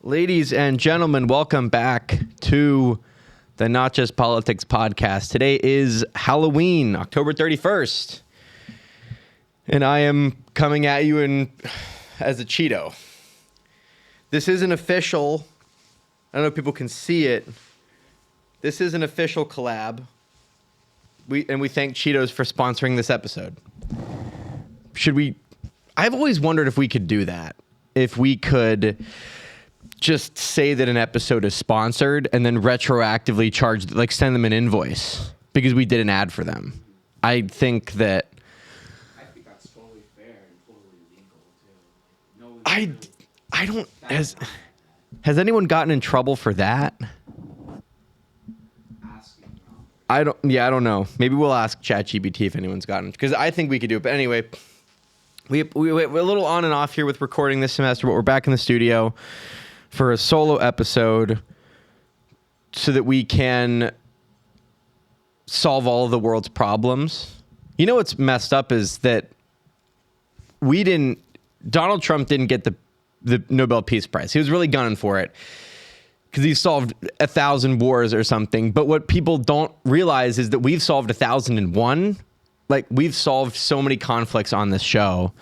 Ladies and gentlemen, welcome back to the Not Just Politics podcast. Today is Halloween, October 31st. And I am coming at you as a Cheeto. This isn't official. I don't know if people can see it. This is an official collab. We thank Cheetos for sponsoring this episode. I've always wondered if we could do that. If we could just say that an episode is sponsored and then retroactively charge, like send them an invoice because we did an ad for them. I think that's totally fair and totally legal too. Has anyone gotten in trouble for that? I don't know. Maybe we'll ask ChatGPT if anyone's gotten, because I think we could do it. But anyway, we're a little on and off here with recording this semester, but we're back in the studio for a solo episode so that we can solve all of the world's problems. You know what's messed up is that Donald Trump didn't get the Nobel Peace Prize. He was really gunning for it because he solved 1,000 wars or something. But what people don't realize is that we've solved 1,001. Like, we've solved so many conflicts on this show.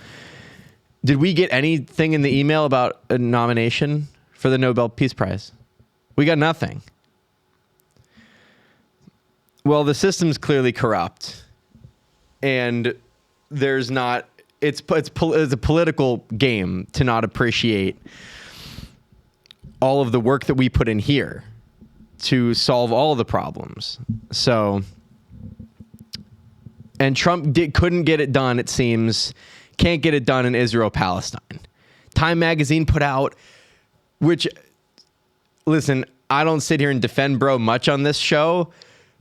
Did we get anything in the email about a nomination for the Nobel Peace Prize? We got nothing. Well, the system's clearly corrupt, and it's a political game to not appreciate all of the work that we put in here to solve all of the problems. So, and Trump couldn't get it done, it seems. Can't get it done in Israel-Palestine. Time magazine put out, which, listen, I don't sit here and defend bro much on this show,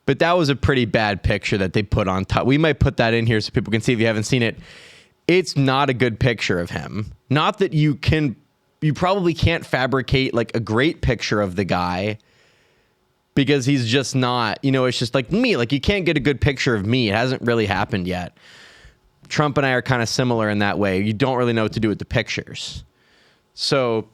but that was a pretty bad picture that they put on top. We might put that in here so people can see if you haven't seen it. It's not a good picture of him. Not that you probably can't fabricate like a great picture of the guy, because he's just not, it's just like me. Like, you can't get a good picture of me. It hasn't really happened yet. Trump and I are kind of similar in that way. You don't really know what to do with the pictures. So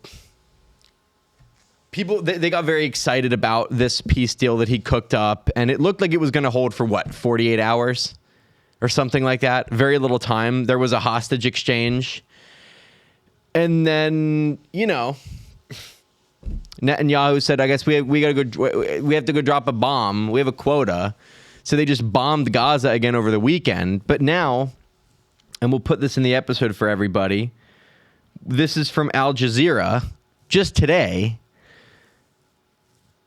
people, they got very excited about this peace deal that he cooked up, and it looked like it was going to hold for 48 hours or something like that. Very little time. There was a hostage exchange. And then, Netanyahu said, I guess we have to go drop a bomb. We have a quota. So they just bombed Gaza again over the weekend. But now, and we'll put this in the episode for everybody, this is from Al Jazeera just today,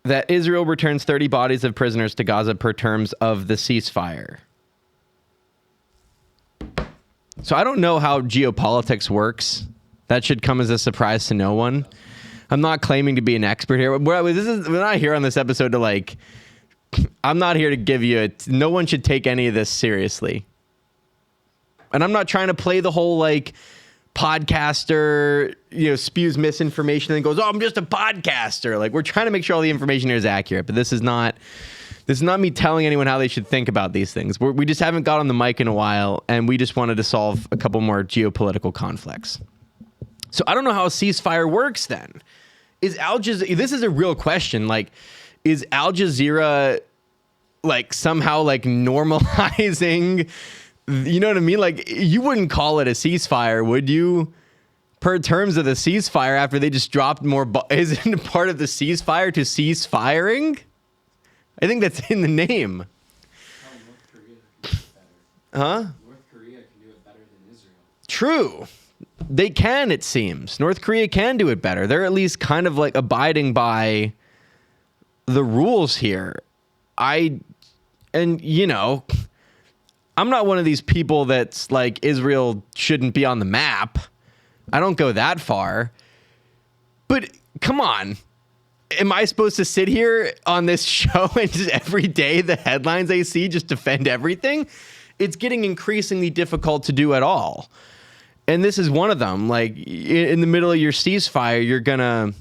that Israel returns 30 bodies of prisoners to Gaza per terms of the ceasefire. So I don't know how geopolitics works. That should come as a surprise to no one. I'm not claiming to be an expert here. We're not here on this episode to I'm not here to give you no one should take any of this seriously. And I'm not trying to play the whole podcaster, spews misinformation and goes, "Oh, I'm just a podcaster." We're trying to make sure all the information here is accurate, but this is not me telling anyone how they should think about these things. We just haven't got on the mic in a while, and we just wanted to solve a couple more geopolitical conflicts. So I don't know how a ceasefire works then. This is a real question. Is Al Jazeera somehow normalizing, you know what I mean? You wouldn't call it a ceasefire, would you? Per terms of the ceasefire, after they just dropped more, isn't part of the ceasefire to cease firing? I think that's in the name. North Korea can do it better. Huh? North Korea can do it better than Israel. True. They can, it seems. North Korea can do it better. They're at least kind of abiding by the rules here. I'm not one of these people that's Israel shouldn't be on the map. I don't go that far. But come on. Am I supposed to sit here on this show and just every day the headlines I see just defend everything? It's getting increasingly difficult to do at all. And this is one of them. In the middle of your ceasefire, you're gonna...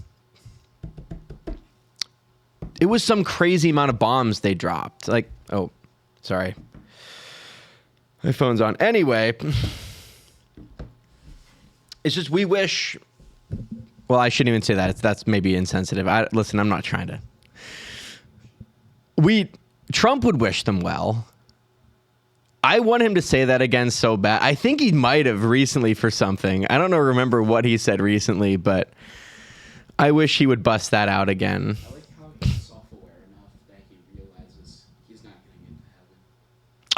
It was some crazy amount of bombs they dropped. Oh, sorry. My phone's on. Anyway, it's just we wish Well, I shouldn't even say that. That's maybe insensitive. Listen, I'm not trying to. Trump would wish them well. I want him to say that again so bad. I think he might have recently for something. I don't know, remember what he said recently, but I wish he would bust that out again. I like how he's self-aware enough that he realizes he's not getting into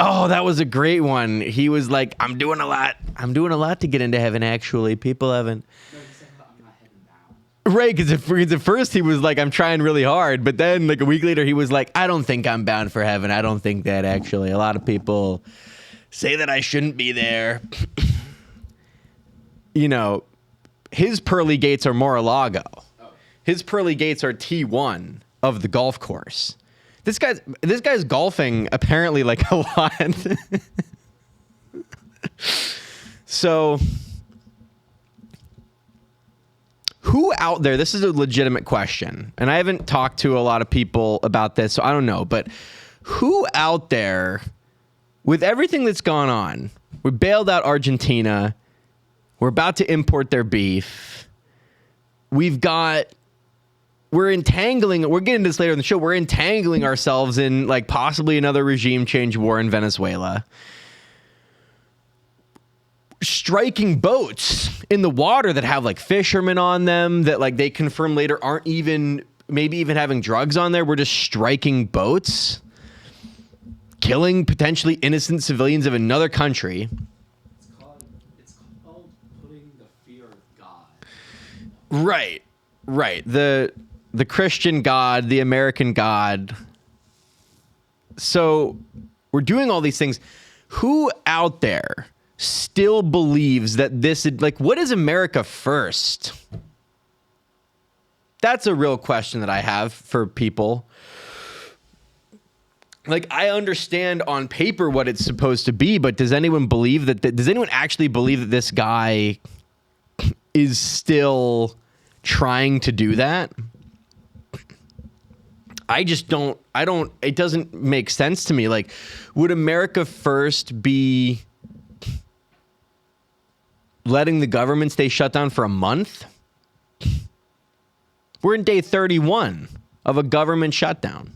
heaven. Oh, that was a great one. He was like, I'm doing a lot to get into heaven, actually. People haven't. No, he said, I'm not heaven bound. Right, because at first he was like, I'm trying really hard. But then like a week later, he was like, I don't think I'm bound for heaven. I don't think that, actually. A lot of people say that I shouldn't be there. You know, his pearly gates are Mar-a-Lago. His pearly gates are T1 of the golf course. This guy's golfing apparently like a lot. So who out there, this is a legitimate question, and I haven't talked to a lot of people about this, so I don't know, but who out there, with everything that's gone on, we bailed out Argentina, we're about to import their beef, we're entangling, we're getting this later in the show, we're entangling ourselves in like possibly another regime change war in Venezuela. Striking boats in the water that have like fishermen on them that like they confirm later aren't even, maybe even having drugs on there. We're just striking boats, killing potentially innocent civilians of another country. It's called putting the fear of God. Right. The Christian God, the American God. So we're doing all these things. Who out there still believes that this is like, what is America first? That's a real question that I have for people. Like, I understand on paper what it's supposed to be, but does anyone believe does anyone actually believe that this guy is still trying to do that? I just don't, it doesn't make sense to me. Like, would America first be letting the government stay shut down for a month? We're in day 31 of a government shutdown.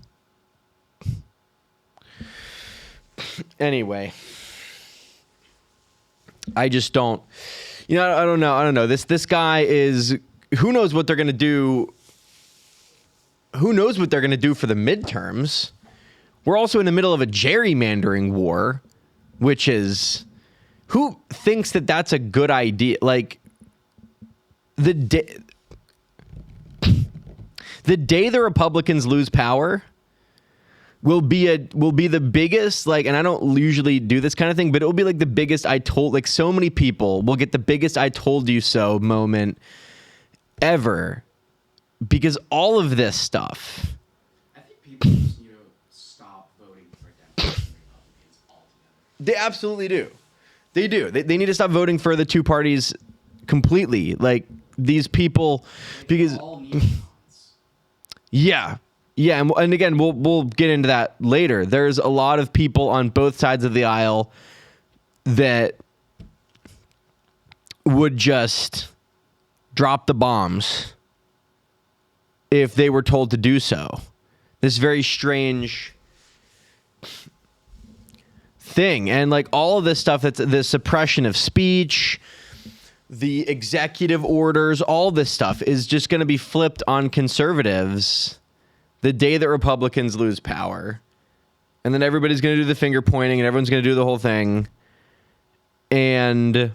Anyway, I just don't, I don't know. This guy is, who knows what they're going to do. Who knows what they're going to do for the midterms? We're also in the middle of a gerrymandering war, which is, who thinks that that's a good idea? Like, the day the Republicans lose power will be the biggest, like, and I don't usually do this kind of thing, but it will be like the biggest like so many people will get the biggest I told you so moment ever, because all of this stuff. I think people just need to stop voting for Democrats and Republicans altogether. They absolutely do. They do. They need to stop voting for the two parties completely. Like, these people, because all need cons. yeah, and again, we'll get into that later. There's a lot of people on both sides of the aisle that would just drop the bombs if they were told to do so. This very strange thing. And like all of this stuff, that's the suppression of speech, the executive orders, all this stuff is just going to be flipped on conservatives the day that Republicans lose power. And then everybody's going to do the finger pointing and everyone's going to do the whole thing. And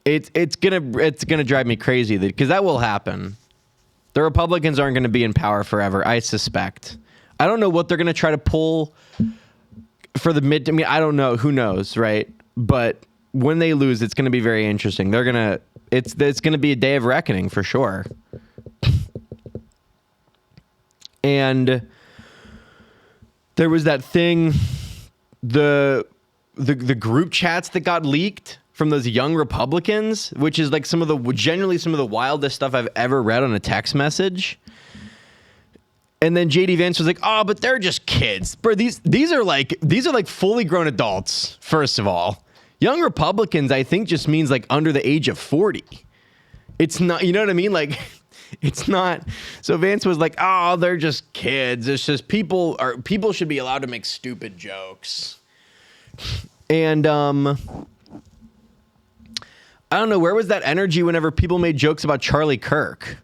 it's gonna drive me crazy because that will happen. The Republicans aren't going to be in power forever, I suspect. I don't know what they're going to try to pull for the mid. I mean, I don't know. Who knows, right? But when they lose, it's going to be very interesting. It's going to be a day of reckoning for sure. And there was that thing, the group chats that got leaked from those young Republicans, which is like generally some of the wildest stuff I've ever read on a text message. And then JD Vance was like, "Oh, but they're just kids, bro. These are like fully grown adults. First of all, Young Republicans, I think, just means like under the age of 40. It's not, you know what I mean? Like, it's not. So Vance was like, oh, they're just kids. It's just people should be allowed to make stupid jokes. And I don't know, where was that energy whenever people made jokes about Charlie Kirk?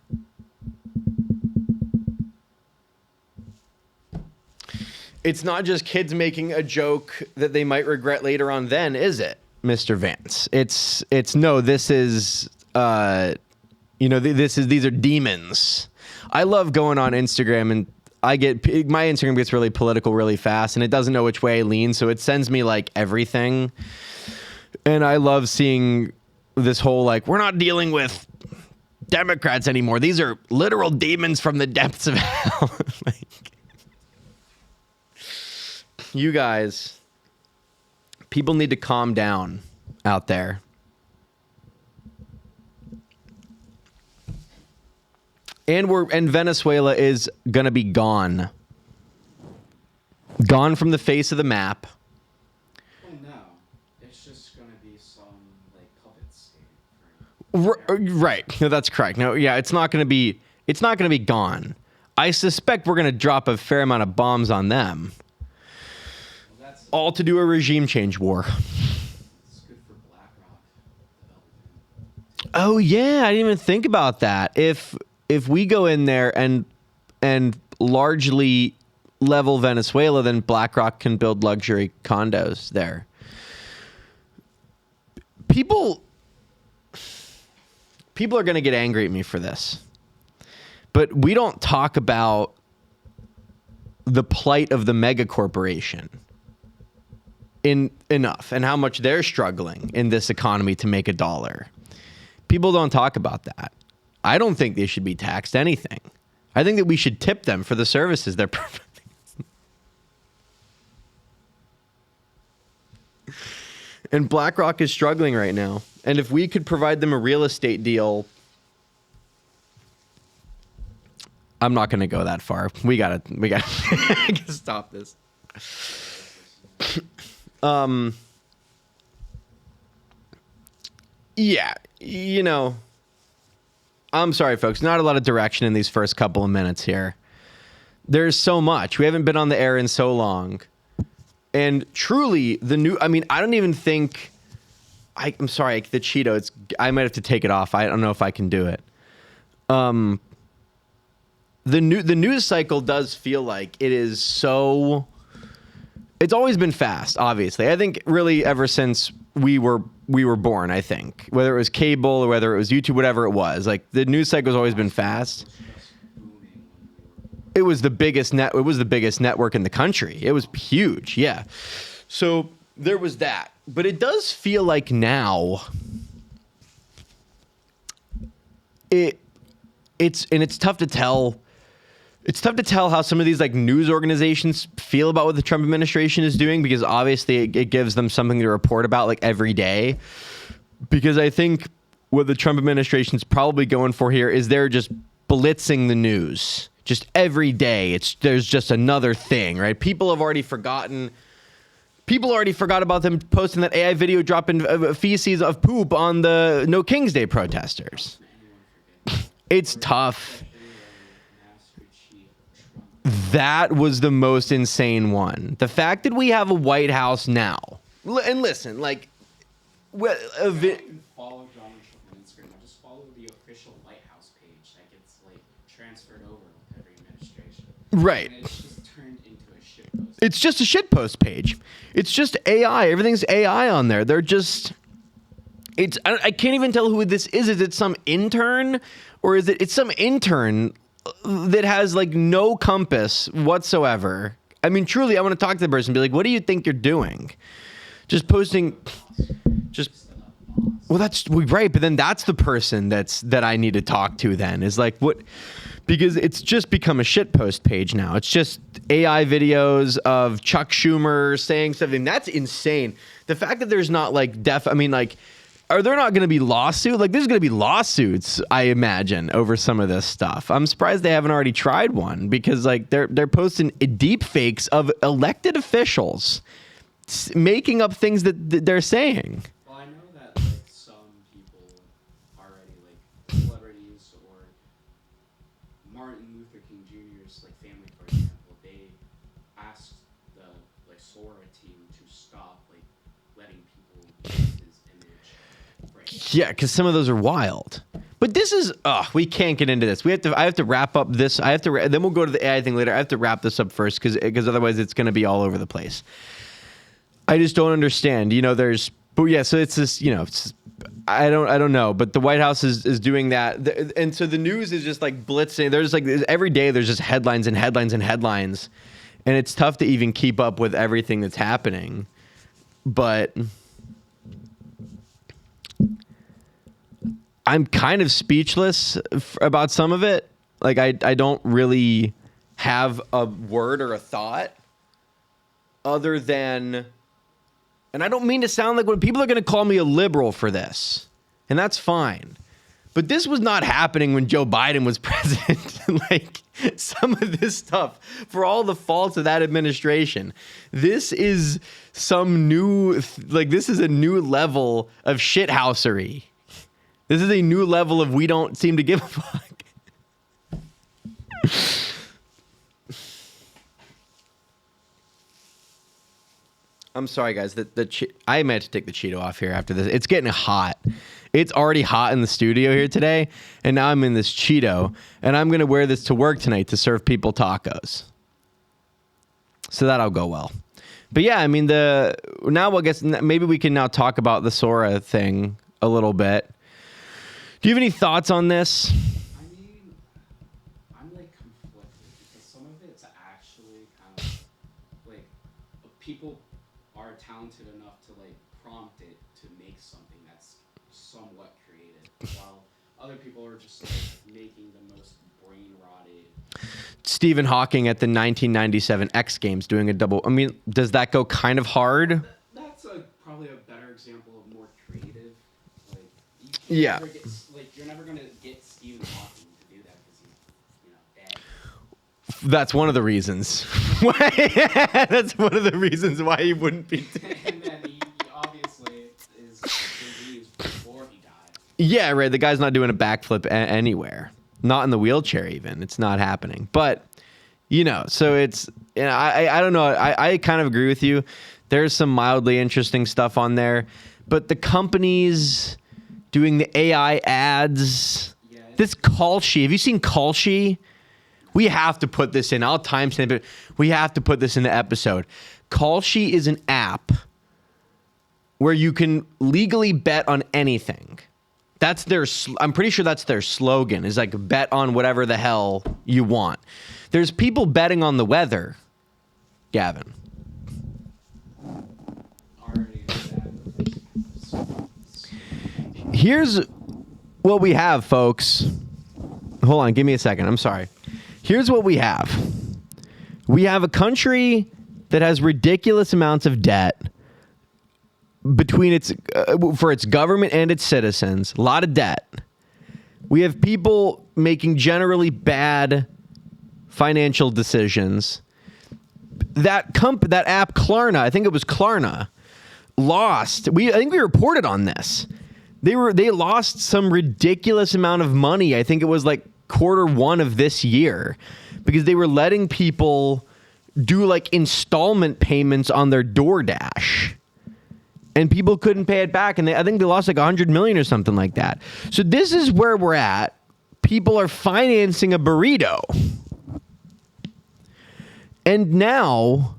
It's not just kids making a joke that they might regret later on then, is it, Mr. Vance? It's no, this is, these are demons. I love going on Instagram, and my Instagram gets really political really fast, and it doesn't know which way I lean, so it sends me like everything. And I love seeing this whole, like, we're not dealing with Democrats anymore. These are literal demons from the depths of hell. Like, you guys, people need to calm down out there. And Venezuela is going to be gone. Gone from the face of the map. Well, no. It's just going to be some, like, puppet state. Right. No, that's correct. No, yeah, it's not going to be gone. I suspect we're going to drop a fair amount of bombs on them. All to do a regime change war. It's good for BlackRock development. Oh yeah, I didn't even think about that. If we go in there and largely level Venezuela, then BlackRock can build luxury condos there. People are going to get angry at me for this. But we don't talk about the plight of the mega corporation enough, and how much they're struggling in this economy to make a dollar. People don't talk about that. I don't think they should be taxed anything. I think that we should tip them for the services they're providing. And BlackRock is struggling right now. And if we could provide them a real estate deal, I'm not going to go that far. We gotta stop this. Yeah, I'm sorry, folks. Not a lot of direction in these first couple of minutes here. There's so much. We haven't been on the air in so long. And truly, I don't even think, I'm sorry, the Cheeto, I might have to take it off. I don't know if I can do it. The news cycle does feel like it is so... It's always been fast, obviously. I think really ever since we were born, I think. Whether it was cable or whether it was YouTube, whatever it was. Like, the news cycle's always been fast. It was the biggest network in the country. It was huge, yeah. So there was that. But it does feel like now it's tough to tell. It's tough to tell how some of these like news organizations feel about what the Trump administration is doing, because obviously it gives them something to report about like every day. Because I think what the Trump administration is probably going for here is they're just blitzing the news just every day. There's just another thing, right? People already forgot about them posting that AI video dropping feces of poop on the No King's Day protesters. It's tough. That was the most insane one. The fact that we have a White House now, and listen, like, Follow John on Instagram. I just follow the official White House page that gets like transferred over with every administration. Right. And it's just turned into a shitpost. It's just a shitpost page. It's just AI. Everything's AI on there. They're just. I can't even tell who this is. Is it some intern, or is it's some intern that has like no compass whatsoever? I mean, truly, I want to talk to the person and be like, what do you think you're doing? Just posting, well, that's right. But then that's the person that I need to talk to then is like, what? Because it's just become a shitpost page now. It's just AI videos of Chuck Schumer saying something. That's insane. The fact that there's not like are there not going to be lawsuits? Like, there's going to be lawsuits, I imagine, over some of this stuff. I'm surprised they haven't already tried one, because like they're posting deep fakes of elected officials making up things that they're saying. Well, I know that like some people already, like celebrities or Martin Luther King Jr.'s like family, for example, they asked the like Sora team to stop like letting people use his image. Right. Yeah, because some of those are wild. But this is, we can't get into this. I have to wrap up this. Then we'll go to the AI thing later. I have to wrap this up first because otherwise it's going to be all over the place. I just don't understand. So it's this, I don't know. But the White House is doing that. And so the news is just like blitzing. There's like every day there's just headlines and headlines and headlines. And it's tough to even keep up with everything that's happening. But I'm kind of speechless about some of it. Like I don't really have a word or a thought other than, and I don't mean to sound like when people are going to call me a liberal for this, and that's fine. But this was not happening when Joe Biden was president. Like some of this stuff, for all the faults of that administration, this is some new, this is a new level of shithousery. This is a new level of we don't seem to give a fuck. I'm sorry, guys. I meant to take the Cheeto off here after this. It's getting hot. It's already hot in the studio here today, and now I'm in this Cheeto, and I'm going to wear this to work tonight to serve people tacos. So that'll go well. But yeah, I mean, now I guess maybe we can now talk about the Sora thing a little bit. Do you have any thoughts on this? I mean, I'm like conflicted because some of it's actually kind of like people are talented enough to like prompt it to make something that's somewhat creative, while other people are just like making the most brain rotted. Stephen Hawking at the 1997 X Games doing a double. I mean, does that go kind of hard? That's probably a better example of more creative. Like, Yeah. You're never gonna get Stephen Hawking to do that because he's, dead. That's one of the reasons. That's one of the reasons why he wouldn't be dead. And then he obviously is diseased before he died. Yeah, right. The guy's not doing a backflip anywhere. Not in the wheelchair even. It's not happening. But, so it's, I don't know. I kind of agree with you. There's some mildly interesting stuff on there. But the companies doing the AI ads, this Kalshi, have you seen Kalshi? We have to put this in. I'll timestamp it. We have to put this in the episode. Kalshi is an app where you can legally bet on anything. That's I'm pretty sure that's their slogan, is like bet on whatever the hell you want. There's people betting on the weather, Gavin. Here's what we have, folks. Hold on, give me a second. I'm sorry. Here's what we have. We have a country that has ridiculous amounts of debt between for its government and its citizens. A lot of debt. We have people making generally bad financial decisions. That app Klarna, I think it was Klarna, lost. I think we reported on this. They lost some ridiculous amount of money. I think it was like Q1 of this year because they were letting people do like installment payments on their DoorDash. And people couldn't pay it back. And I think they lost like $100 million or something like that. So this is where we're at. People are financing a burrito. And now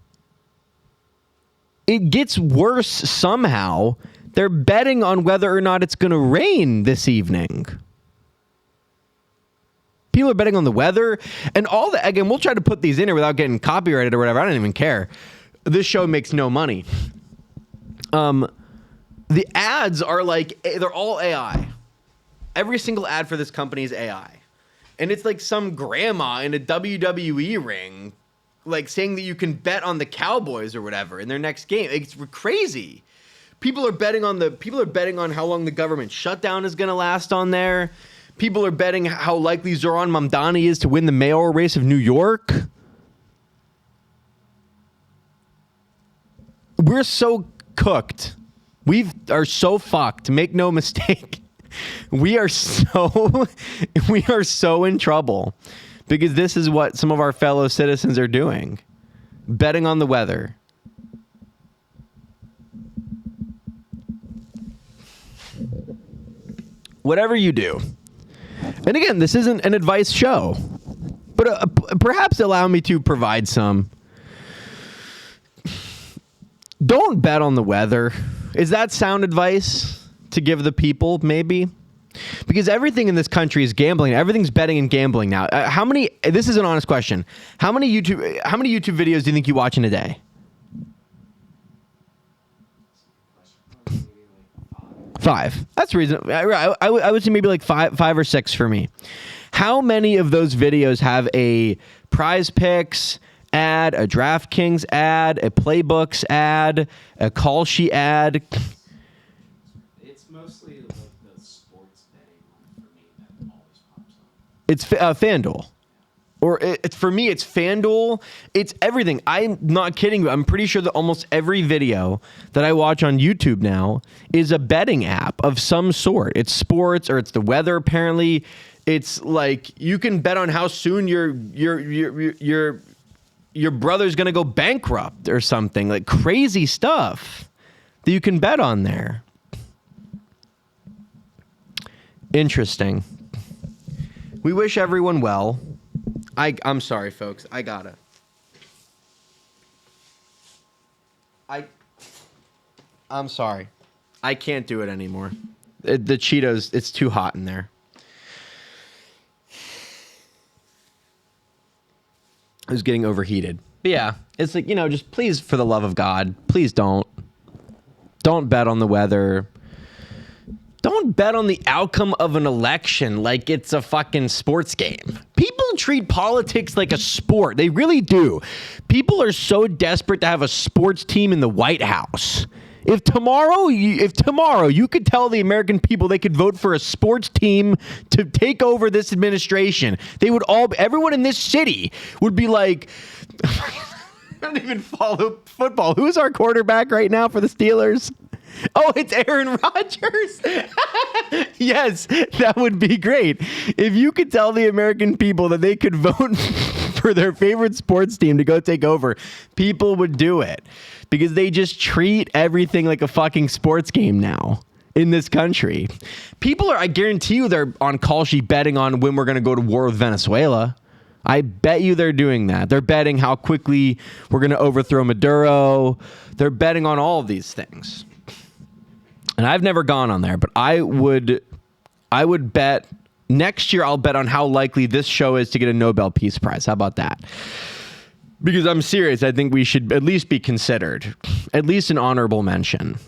it gets worse somehow. They're betting on whether or not it's going to rain this evening. People are betting on the weather. And again, we'll try to put these in here without getting copyrighted or whatever. I don't even care. This show makes no money. The ads are they're all AI. Every single ad for this company is AI. And it's like some grandma in a WWE ring, like saying that you can bet on the Cowboys or whatever in their next game. It's crazy. People are betting on how long the government shutdown is going to last on there. People are betting how likely Zoran Mamdani is to win the mayoral race of New York. We're so cooked. We are so fucked. Make no mistake. We are so in trouble because this is what some of our fellow citizens are doing. Betting on the weather. Whatever you do. And again, this isn't an advice show, but perhaps allow me to provide some. Don't bet on the weather. Is that sound advice to give the people? Maybe. Because everything in this country is gambling. Everything's betting and gambling now. This is an honest question. How many YouTube videos do you think you watch in a day? 5. That's reasonable. I would say maybe like five or 6 for me. How many of those videos have a Prize Picks ad, a DraftKings ad, a Playbooks ad, a call sheet ad? It's mostly like the sports betting one for me that always pops up. It's FanDuel. Or for me, it's FanDuel. It's everything. I'm not kidding you. I'm pretty sure that almost every video that I watch on YouTube now is a betting app of some sort. It's sports or it's the weather. Apparently, it's like you can bet on how soon your brother's gonna go bankrupt or something. Like crazy stuff that you can bet on there. Interesting. We wish everyone well. I'm sorry, folks. I'm sorry. I can't do it anymore. The Cheetos, it's too hot in there. I was getting overheated. But yeah, it's like, just please, for the love of God, please don't bet on the weather. Don't bet on the outcome of an election like it's a fucking sports game. People treat politics like a sport. They really do. People are so desperate to have a sports team in the White House. If tomorrow you could tell the American people they could vote for a sports team to take over this administration, everyone in this city would be like, I don't even follow football. Who's our quarterback right now for the Steelers? Oh, it's Aaron Rodgers. Yes, that would be great. If you could tell the American people that they could vote for their favorite sports team to go take over, people would do it because they just treat everything like a fucking sports game now in this country. People I guarantee you they're on call sheet betting on when we're going to go to war with Venezuela. I bet you they're doing that. They're betting how quickly we're going to overthrow Maduro. They're betting on all of these things. And I've never gone on there, but I would bet next year I'll bet on how likely this show is to get a Nobel Peace Prize. How about that? Because I'm serious. I think we should at least be considered, at least an honorable mention.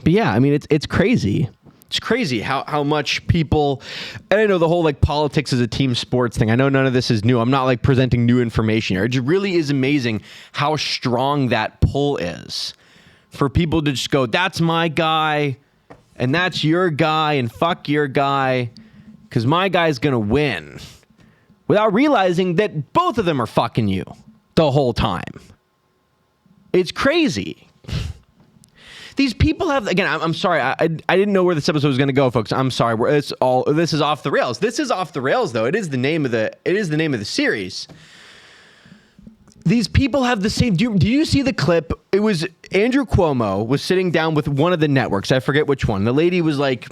But yeah, I mean, it's crazy. It's crazy how much people, and I know the whole like politics is a team sports thing. I know none of this is new. I'm not like presenting new information here. It just really is amazing how strong that pull is. For people to just go, that's my guy, and that's your guy, and fuck your guy, because my guy's going to win. Without realizing that both of them are fucking you the whole time. It's crazy. These people have, again, I'm sorry, I didn't know where this episode was going to go, folks. I'm sorry. This is off the rails. This is off the rails, though. It is the name of the series. These people have the same. Do you see the clip? It was Andrew Cuomo was sitting down with one of the networks. I forget which one. The lady was like,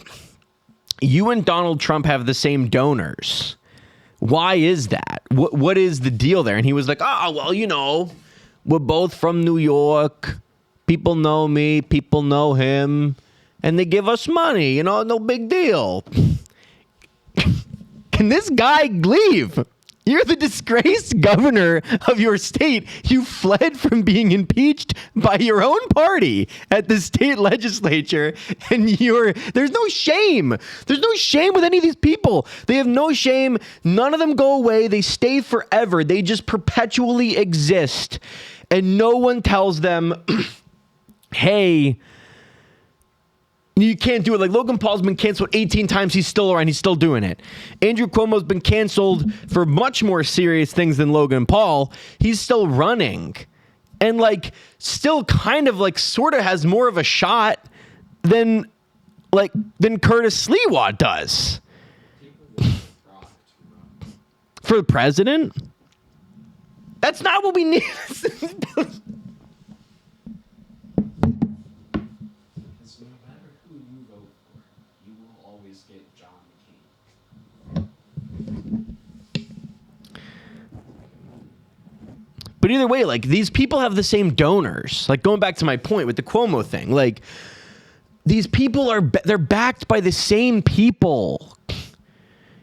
"You and Donald Trump have the same donors. Why is that? What is the deal there?" And he was like, "Oh, well, we're both from New York. People know me. People know him, and they give us money. No big deal." Can this guy leave? You're the disgraced governor of your state. You fled from being impeached by your own party at the state legislature, and there's no shame. There's no shame with any of these people. They have no shame. None of them go away. They stay forever. They just perpetually exist, and no one tells them, hey, you can't do it. Like Logan Paul's been canceled 18 times. He's still around. He's still doing it. Andrew Cuomo's been canceled for much more serious things than Logan Paul. He's still running. and like still kind of like sort of has more of a shot than Curtis Sliwa does. For the president? That's not what we need. Because no matter who you vote for, you will always get John McCain. But either way, like these people have the same donors. Like going back to my point with the Cuomo thing, like these people they're backed by the same people.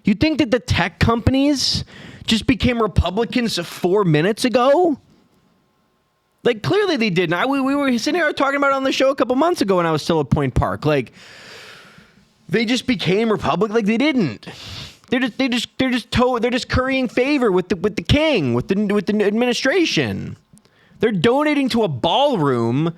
You think that the tech companies just became Republicans 4 minutes ago? Like, clearly they didn't. We were sitting here talking about it on the show a couple months ago when I was still at Point Park. Like, they just became Republican. Like, they didn't. They're just currying favor with the king, with the administration. They're donating to a ballroom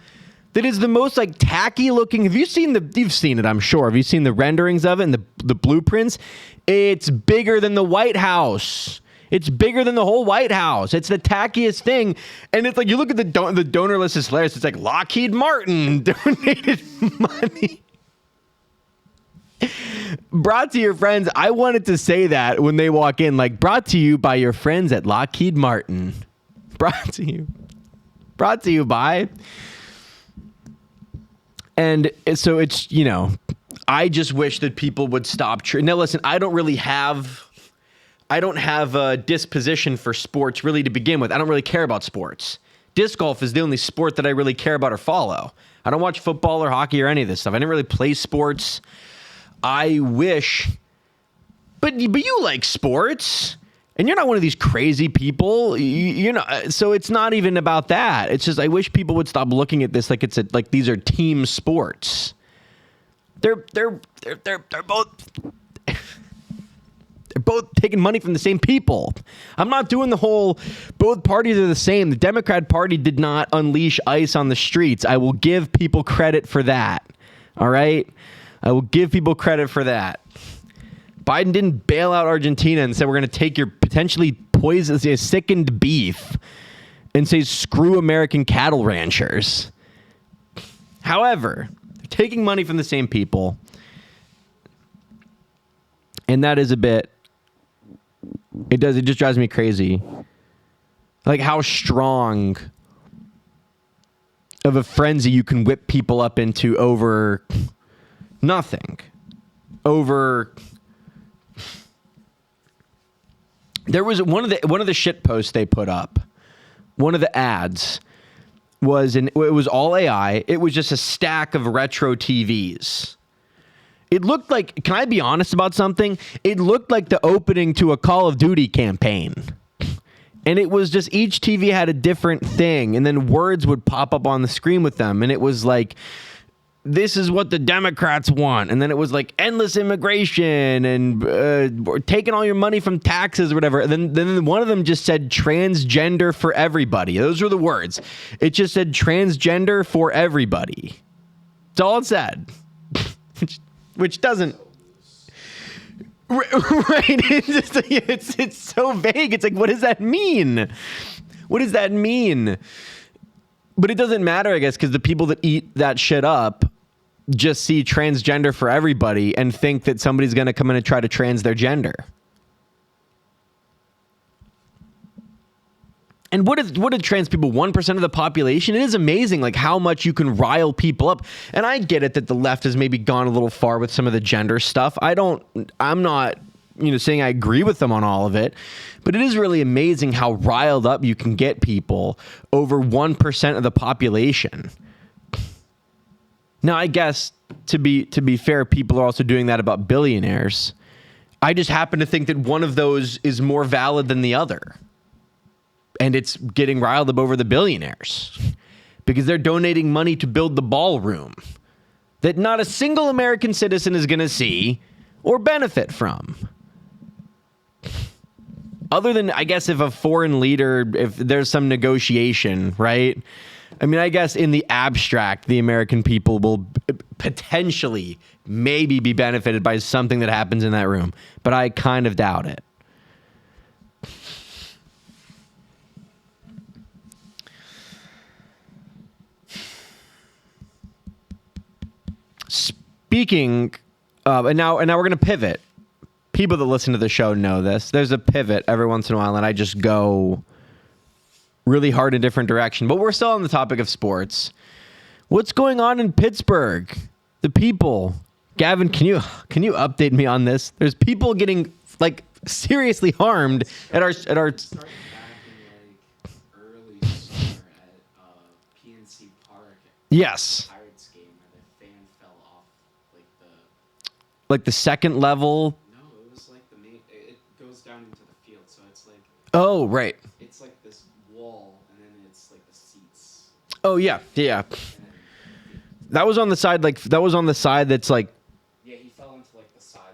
that is the most like tacky looking. You've seen it, I'm sure. Have you seen the renderings of it and the blueprints? It's bigger than the White House. It's bigger than the whole White House. It's the tackiest thing. And it's like, you look at the donor list is hilarious. It's like Lockheed Martin donated money. Brought to your friends. I wanted to say that when they walk in, like, brought to you by your friends at Lockheed Martin. Brought to you by. And so it's, you know, I just wish that people would stop. Now, listen, I don't have a disposition for sports really to begin with. I don't really care about sports. Disc golf is the only sport that I really care about or follow. I don't watch football or hockey or any of this stuff. I didn't really play sports. I wish, but you like sports, and you're not one of these crazy people. You're not. So it's not even about that. It's just I wish people would stop looking at this like like these are team sports. They're both. They're both taking money from the same people. I'm not doing the whole both parties are the same. The Democrat Party did not unleash ICE on the streets. I will give people credit for that. All right? I will give people credit for that. Biden didn't bail out Argentina and said we're going to take your potentially poisonous, sickened beef and say screw American cattle ranchers. However, they're taking money from the same people. And that is a bit, it just drives me crazy. Like how strong of a frenzy you can whip people up into over nothing. There was one of the shit posts they put up. One of the ads it was all AI. It was just a stack of retro TVs. It looked like, can I be honest about something? It looked like the opening to a Call of Duty campaign. And it was just each TV had a different thing. And then words would pop up on the screen with them. And it was like, this is what the Democrats want. And then it was like endless immigration and taking all your money from taxes or whatever. And then one of them just said transgender for everybody. Those were the words. It just said transgender for everybody. That's all it said. Which doesn't, right? It's so vague. It's like, what does that mean? What does that mean? But it doesn't matter, I guess, because the people that eat that shit up just see transgender for everybody and think that somebody's going to come in and try to trans their gender. And what did trans people, 1% of the population? It is amazing like how much you can rile people up. And I get it that the left has maybe gone a little far with some of the gender stuff. I'm not, saying I agree with them on all of it, but it is really amazing how riled up you can get people over 1% of the population. Now, I guess to be fair, people are also doing that about billionaires. I just happen to think that one of those is more valid than the other. And it's getting riled up over the billionaires because they're donating money to build the ballroom that not a single American citizen is going to see or benefit from. Other than, I guess, if a foreign leader, if there's some negotiation, right? I mean, I guess in the abstract, the American people will potentially maybe be benefited by something that happens in that room. But I kind of doubt it. speaking, and now we're gonna pivot. People that listen to the show know this. There's a pivot every once in a while, and I just go really hard in a different direction. But we're still on the topic of sports. What's going on in Pittsburgh? The people, Gavin, can you update me on this? There's people getting like seriously harmed at our. Started back in like early summer at PNC Park. Yes. Pirates game where the fan fell off Like the second level. No, it was like the main. It goes down into the field, so it's like Oh, right. it's like this wall, and then it's like the seats. Oh, yeah. Yeah. And then, That was on the side, that's like, yeah, he fell into like the sideline,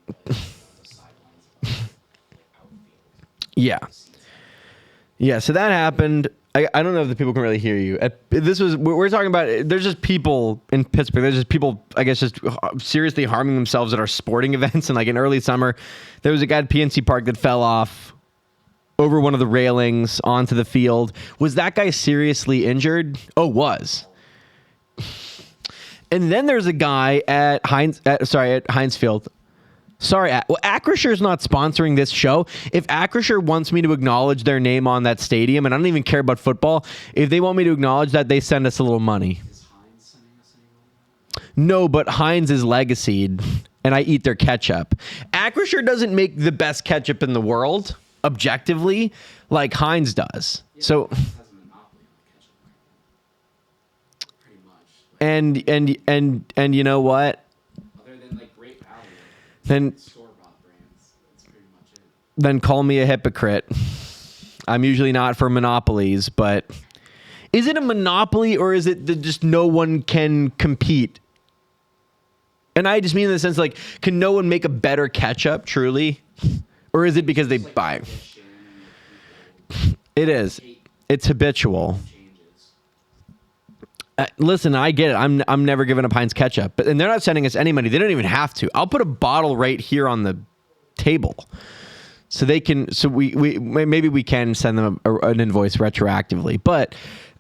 but the sidelines of like outfield. yeah. Yeah, so that happened. I don't know if the people can really hear you. We're talking about, there's just people in Pittsburgh. There's just people, I guess, just seriously harming themselves at our sporting events. And like in early summer, there was a guy at PNC Park that fell off over one of the railings onto the field. Was that guy seriously injured? Oh, was. And then there's a guy at Heinz Field. Sorry, well, Acrisure is not sponsoring this show. If Acrisure wants me to acknowledge their name on that stadium, and I don't even care about football, if they want me to acknowledge that, they send us a little money. Is Heinz sending us any money? No, but Heinz is legacied, and I eat their ketchup. Acrisure doesn't make the best ketchup in the world, objectively, like Heinz does. Yeah, So, Heinz has a monopoly on ketchup market. Pretty much. and you know what? Other than like Great Value, Then store-bought brands, that's pretty much it. then call me a hypocrite. I'm usually not for monopolies, but is it a monopoly or is it that just no one can compete? And I just mean in the sense like, can no one make a better ketchup truly? Or is it because they It's like buy? tradition and people It is. It's habitual. changes. Listen, I get it. I'm never giving up Heinz ketchup, and they're not sending us any money. They don't even have to. I'll put a bottle right here on the table, so they can. So we maybe we can send them an invoice retroactively. But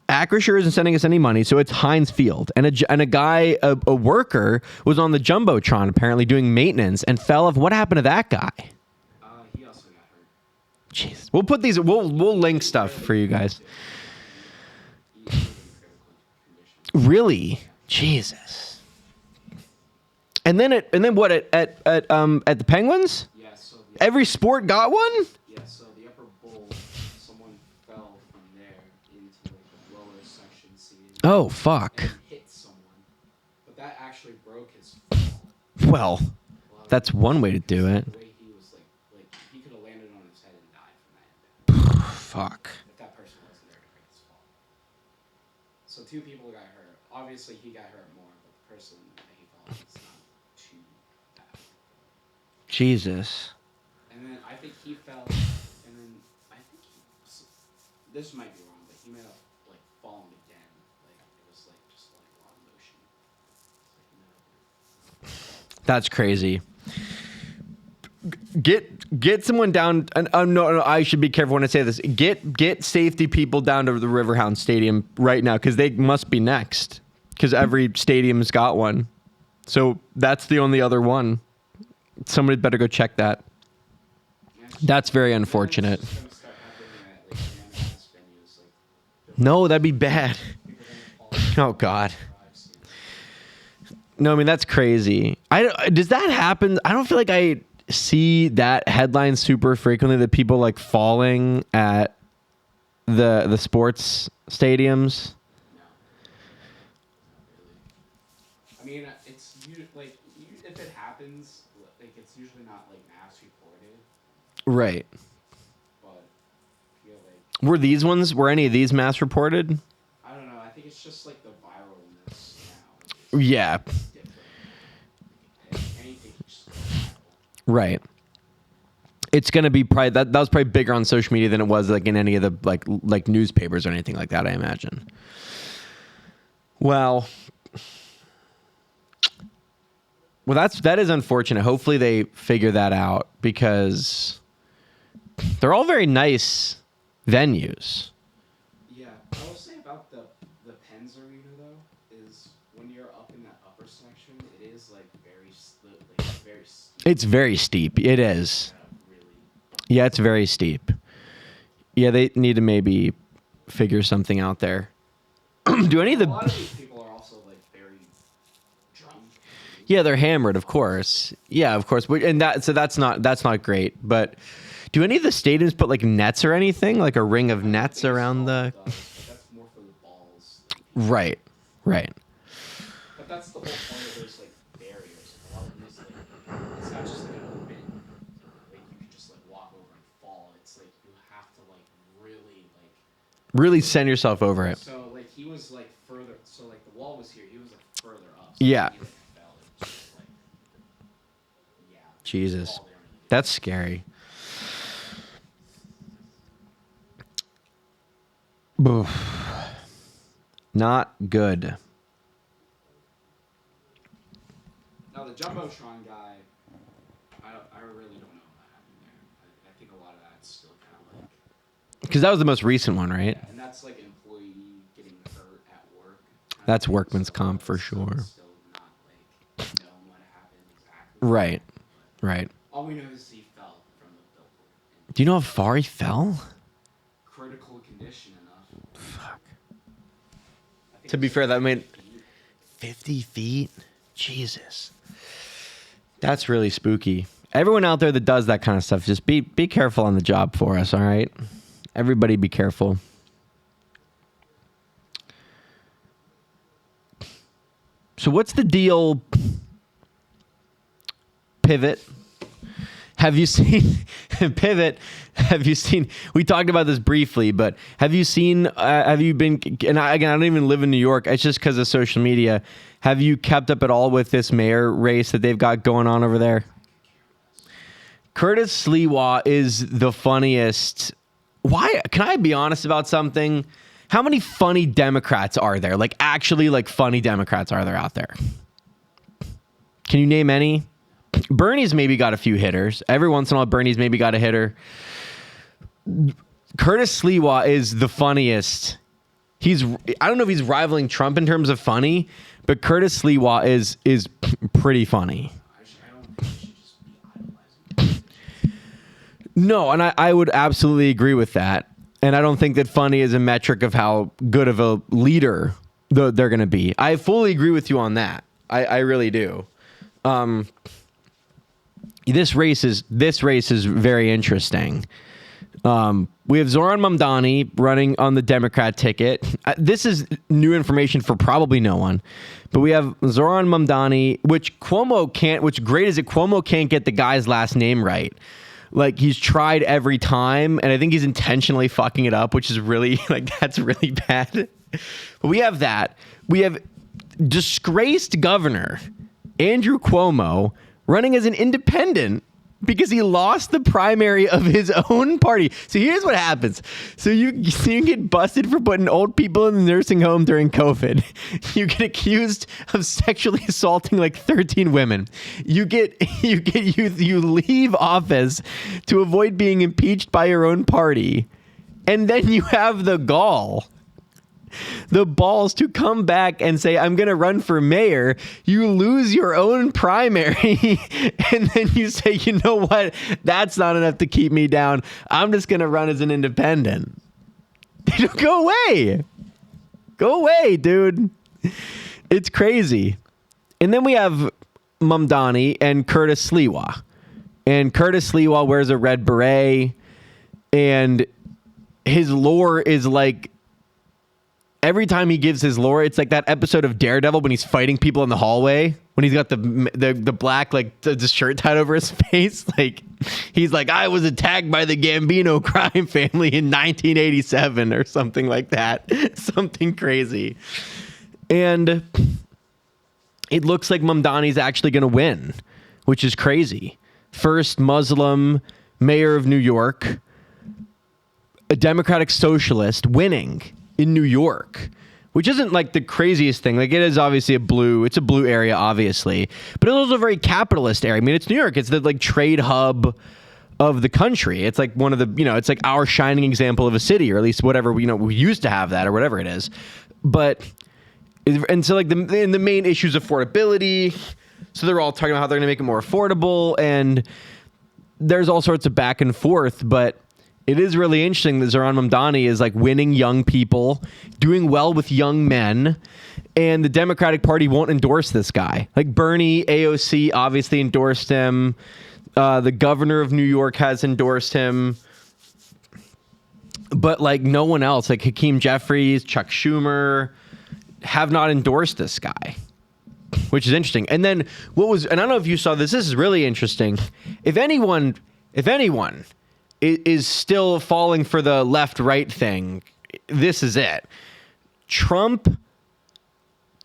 Acrisure isn't sending us any money, so it's Heinz Field, and a guy, a worker, was on the jumbotron apparently doing maintenance and fell off. What happened to that guy? He also got hurt. Jeez, we'll put these. We'll link stuff for you guys. He's in critical condition. Really? Jesus. And then what at the Penguins? Yeah, so the Every sport got one? so the upper bowl, someone fell from there into like the lower section seating Oh fuck. and hit someone, but that actually broke his fall. Well, that's one way to do it. The way he was like he could have landed on his head and died from that impact Fuck. if that person wasn't there to break his fall. So 2 people got hurt. Obviously, he got hurt more, but the person that he fell on was not too bad. Jesus. And then I think he fell, and then I think this might be wrong, but he may have like fallen again. Like it was like just like a lot of motion. It's like, no. That's crazy. Get someone down. And no, I should be careful when I say this. Get safety people down to the Riverhound Stadium right now because they must be next. Because every stadium's got one, so that's the only other one. Somebody better go check that. That's very unfortunate. It's gonna start happening at like NMS venues, like No, that'd be bad. people are gonna fall Oh God. drives, No, I mean that's crazy. Does that happen? I don't feel like I see that headline super frequently that people like falling at the sports stadiums. No. I mean, it's like if it happens, like it's usually not like mass reported, Right. but I feel like Were any of these mass reported? I don't know. I think it's just like the viralness now. Yeah. It's different. Like, anything just goes viral. Right. It's gonna be probably that was probably bigger on social media than it was like in any of the like newspapers or anything like that, I imagine. Well, that is unfortunate. Hopefully they figure that out because they're all very nice venues. Yeah, I will say about the Pens arena though is when you're up in that upper section, it is like very steep. It's very steep. It is. Really, Yeah, it's very steep. Yeah, they need to maybe figure something out there. Do any of a lot the... of these people are also like very drunk. Yeah, they're hammered, of course. Yeah, of course. And that's not great. But do any of the stadiums put like nets or anything, like a ring of nets around the? But that's more for the balls. Right. But that's the whole point of those like barriers. A lot of these like it's not just like an open like you can just like walk over and fall. It's like you have to like Really send yourself over it. so like he was like further so like the wall was here, he was like further up. So Yeah. he like fell. It just like yeah. Jesus, Fall there and that's scary. Oof. Not good. Now the Jumbotron guy, I really don't know what happened there. I think a lot of that's still kind of like Because that was the most recent one, right? and that's like employee getting hurt at work. That's workman's comp for sure. Still not like knowing what happened exactly. Right. All we know is he fell from the billboard. Do you know how far he fell? Critical condition enough. Fuck. I think To be it's fair, like that made 50 50 feet. Jesus. That's really spooky. Everyone out there that does that kind of stuff, just be careful on the job for us, all right? Everybody be careful. So what's the deal, Pivot? Have you seen Pivot? Have you seen? We talked about this briefly, but have you seen? Have you been? And I don't even live in New York. It's just because of social media. Have you kept up at all with this mayor race that they've got going on over there? Curtis Sliwa is the funniest. Why? Can I be honest about something? How many funny Democrats are there? Like actually, like funny Democrats are there out there? Can you name any? Bernie's maybe got a few hitters. Every once in a while, Bernie's maybe got a hitter. Curtis Sliwa is the funniest. I don't know if he's rivaling Trump in terms of funny, but Curtis Sliwa is pretty funny. I don't think you should just be idolizing. No, and I would absolutely agree with that. And I don't think that funny is a metric of how good of a leader they're going to be. I fully agree with you on that. I really do. This race is very interesting. We have Zoran Mamdani running on the Democrat ticket. This is new information for probably no one, but we have Zoran Mamdani, which Cuomo can't. Which great is it? Cuomo can't get the guy's last name right. Like he's tried every time, and I think he's intentionally fucking it up, which is really that's really bad. But we have that. We have disgraced governor Andrew Cuomo running as an independent because he lost the primary of his own party. So here's what happens. So you get busted for putting old people in the nursing home during COVID. You get accused of sexually assaulting like 13 women. You leave office to avoid being impeached by your own party. And then you have the balls to come back and say, I'm going to run for mayor. You lose your own primary. And then you say, you know what? That's not enough to keep me down. I'm just going to run as an independent. Go away. Go away, dude. It's crazy. And then we have Mamdani and Curtis Sliwa. And Curtis Sliwa wears a red beret. And his lore is like, every time he gives his lore, it's like that episode of Daredevil when he's fighting people in the hallway, when he's got the black, like the shirt tied over his face. Like he's like, I was attacked by the Gambino crime family in 1987 or something like that. Something crazy. And it looks like Mamdani's actually going to win, which is crazy. First Muslim mayor of New York, a Democratic socialist winning in New York, which isn't like the craziest thing. Like it is obviously it's a blue area, obviously, but it's also a very capitalist area. I mean, it's New York. It's the like trade hub of the country. It's like one of the, it's like our shining example of a city, or at least whatever, we used to have that or whatever it is. And so like the main issues, affordability, So they're all talking about how they're going to make it more affordable, and there's all sorts of back and forth, but it is really interesting that Zoran Mamdani is like winning young people, doing well with young men, and the Democratic Party won't endorse this guy. Like Bernie, AOC obviously endorsed him. The governor of New York has endorsed him. But like no one else, like Hakeem Jeffries, Chuck Schumer, have not endorsed this guy, which is interesting. And then and I don't know if you saw this, this is really interesting. If anyone is still falling for the left-right thing, this is it. Trump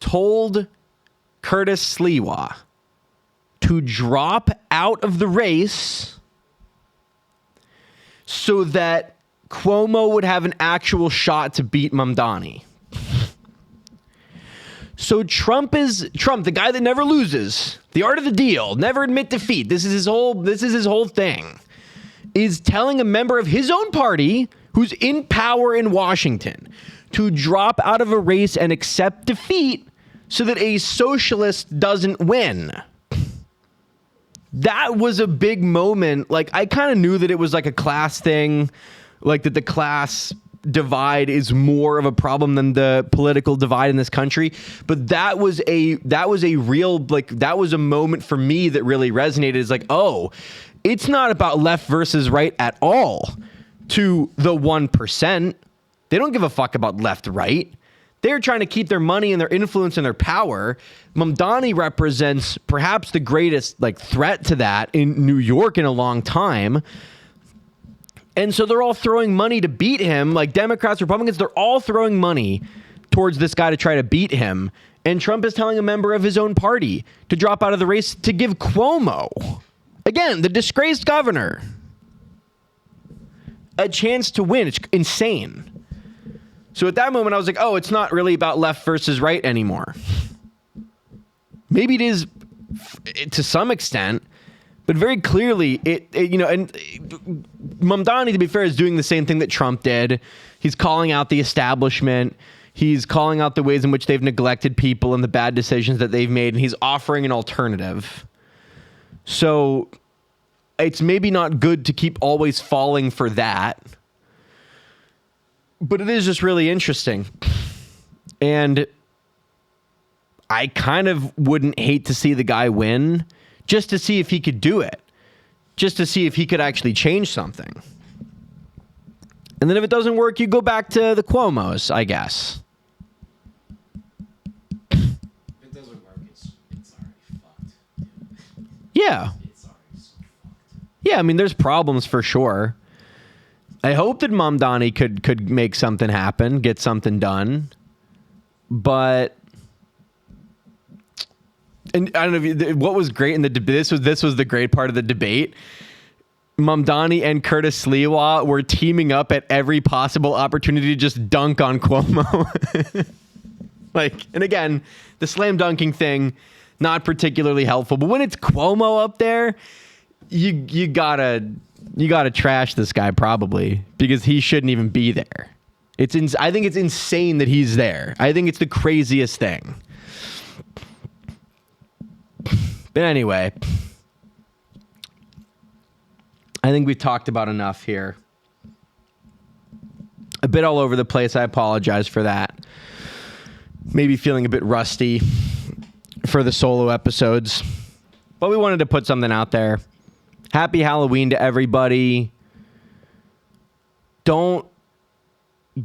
told Curtis Sliwa to drop out of the race so that Cuomo would have an actual shot to beat Mamdani. So Trump, the guy that never loses, the art of the deal, never admit defeat. This is his whole thing. Is telling a member of his own party who's in power in Washington to drop out of a race and accept defeat so that a socialist doesn't win. That was a big moment. Like, I kind of knew that it was like a class thing, like that the class divide is more of a problem than the political divide in this country. But that was a real, like, that was a moment for me that really resonated. It's like, oh, it's not about left versus right at all to the 1%. They don't give a fuck about left, right. They're trying to keep their money and their influence and their power. Mamdani represents perhaps the greatest like threat to that in New York in a long time. And so they're all throwing money to beat him. Like Democrats, Republicans, they're all throwing money towards this guy to try to beat him. And Trump is telling a member of his own party to drop out of the race to give Cuomo, again, the disgraced governor, a chance to win. It's insane. So at that moment, I was like, oh, it's not really about left versus right anymore. Maybe it is to some extent, but very clearly, and Mamdani, to be fair, is doing the same thing that Trump did. He's calling out the establishment. He's calling out the ways in which they've neglected people and the bad decisions that they've made, and he's offering an alternative. So it's maybe not good to keep always falling for that, but it is just really interesting. And I kind of wouldn't hate to see the guy win just to see if he could do it, just to see if he could actually change something. And then if it doesn't work, you go back to the Cuomos, I guess. If it doesn't work, it's already fucked. Dude. Yeah. It's already so fucked. Yeah, I mean, there's problems for sure. I hope that Mamdani could make something happen, get something done. But, and I don't know if what was great in the debate. This was the great part of the debate. Mamdani and Curtis Sliwa were teaming up at every possible opportunity to just dunk on Cuomo. And again, the slam dunking thing, not particularly helpful. But when it's Cuomo up there, you gotta trash this guy probably, because he shouldn't even be there. I think it's insane that he's there. I think it's the craziest thing. But anyway, I think we've talked about enough here. A bit all over the place. I apologize for that. Maybe feeling a bit rusty for the solo episodes, but we wanted to put something out there. Happy Halloween to everybody. Don't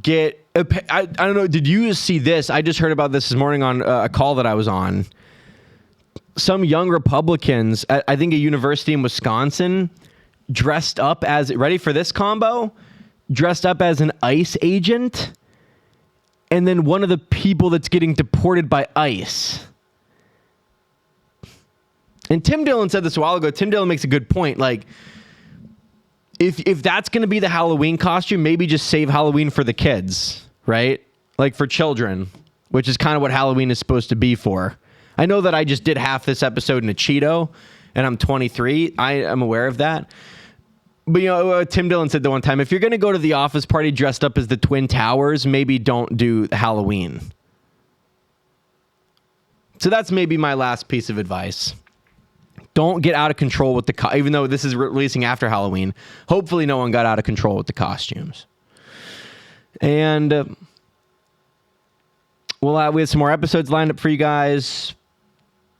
get... I don't know. Did you see this? I just heard about this morning on a call that I was on. Some young Republicans at, I think, a university in Wisconsin dressed up as... Ready for this combo? Dressed up as an ICE agent. And then one of the people that's getting deported by ICE. And Tim Dillon said this a while ago. Tim Dillon makes a good point. Like, if that's going to be the Halloween costume, maybe just save Halloween for the kids, right? Like for children, which is kind of what Halloween is supposed to be for. I know that I just did half this episode in a Cheeto, and I'm 23. I am aware of that. But, Tim Dillon said the one time, if you're going to go to the office party dressed up as the Twin Towers, maybe don't do Halloween. So that's maybe my last piece of advice. don't get out of control with the even though this is releasing after Halloween. Hopefully no one got out of control with the costumes. And we have some more episodes lined up for you guys.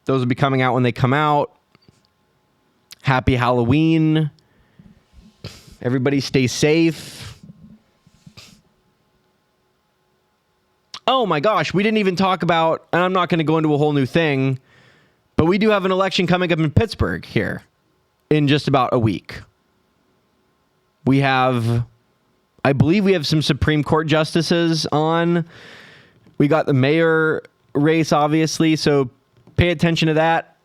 Those will be coming out when they come out. Happy Halloween. Everybody stay safe. Oh my gosh, we didn't even talk about, and I'm not going to go into a whole new thing, but we do have an election coming up in Pittsburgh here in just about a week. We have, I believe we have some Supreme Court justices on. We got the mayor race, obviously, so pay attention to that.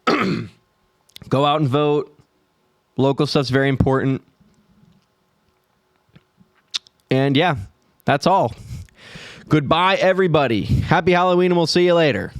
Go out and vote. Local stuff's very important. And yeah, that's all. Goodbye, everybody. Happy Halloween, and we'll see you later.